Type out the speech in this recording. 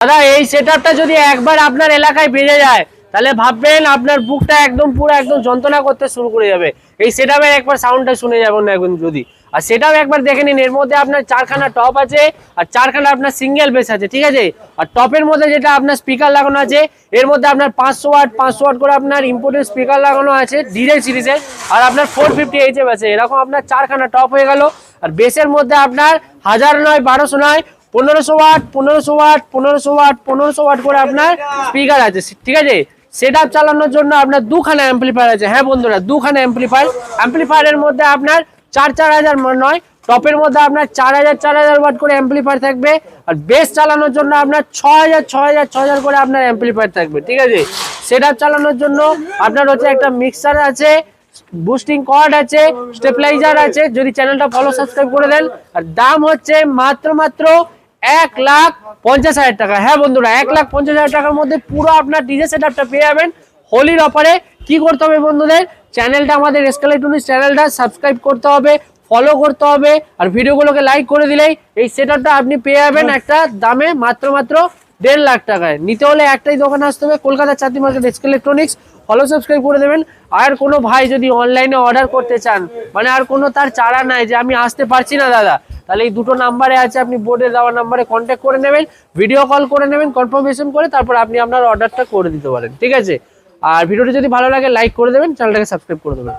দাদা এই সেটআপটা যদি একবার আপনার এলাকায় বেজে যায় তাহলে ভাববেন আপনার বুকটা একদম পুরো একদম যন্ত্রণা করতে শুরু করে যাবে। এই সেটআপের একবার সাউন্ডটা শুনে যাবেন না এখন যদি। আর সেটাও একবার দেখে নিন, এর মধ্যে আপনার 4খানা টপ আছে আর 4খানা আপনার সিঙ্গেল বেস আছে, ঠিক আছে। আর টপের মধ্যে যেটা আপনার স্পিকার লাগানো আছে এর মধ্যে আপনার 500 ওয়াট করে আপনার ইম্পোর্টেড স্পিকার লাগানো আছে ডিজেল সিরিজের। আর আপনার 450 এইচএফ আছে, এরকম আপনার 4খানা টপ হয়ে গেল। আর বেসের মধ্যে আপনার 1000 নয় 1200 নয় 1500 ওয়াট করে আপনার স্পিকার আছে, ঠিক আছে। সেটআপ চালানোর জন্য আপনার 2খানা অ্যাম্পলিফায়ার আছে। হ্যাঁ বন্ধুরা, 2খানা অ্যাম্পলিফায়ারের মধ্যে আপনার 4000 নয়, টপের মধ্যে আপনার 4000 ওয়াট করে অ্যাম্পলিফায়ার থাকবে। আর বেস চালানোর জন্য আপনার 6000 করে আপনার অ্যাম্পলিফায়ার থাকবে, ঠিক আছে। সেটআপ চালানোর জন্য আপনার হচ্ছে একটা মিক্সার আছে, বুস্টিং কর্ড আছে, স্টেবিলাইজার আছে। যদি চ্যানেলটা ফলো সাবস্ক্রাইব করে দেন। আর দাম হচ্ছে মাত্র 1,50,000 টাকা। হ্যাঁ বন্ধুরা, 1,50,000 টাকার মধ্যে পুরো আপনার ডিজে সেটআপটা পেয়ে যাবেন হোলির অফারে। কি করতে হবে বন্ধুদের, চ্যানেলটা আমাদের এসকে ইলেকট্রনিক্স চ্যানেলটা সাবস্ক্রাইব করতে হবে, ফলো করতে হবে। আর ভিডিওগুলোকে লাইক করে দিলেই এই সেটআপটা আপনি পেয়ে যাবেন একটা দামে মাত্র 1.5 লাখ টাকায়। নিতে হলে একটাই দোকানে আসতে হবে, Kolkata Chandni market SK electronics. Follow subscribe করে দেবেন। আর কোনো ভাই যদি অনলাইনে অর্ডার করতে চান, মানে আর কোনো তার চারা নাই যে আমি আসতে পারছি না দাদা, তাহলে এই দুটো নাম্বারে আছে, আপনি বোর্ডে দেওয়া নাম্বারে কন্ট্যাক্ট করে নেবেন, ভিডিও কল করে নেবেন, কনফার্মেশন করে তারপর আপনি আপনার অর্ডারটা করে দিতে পারেন, ঠিক আছে। আর ভিডিওটি যদি ভালো লাগে লাইক করে দেবেন, চ্যানেলটাকে সাবস্ক্রাইব করে দেবেন।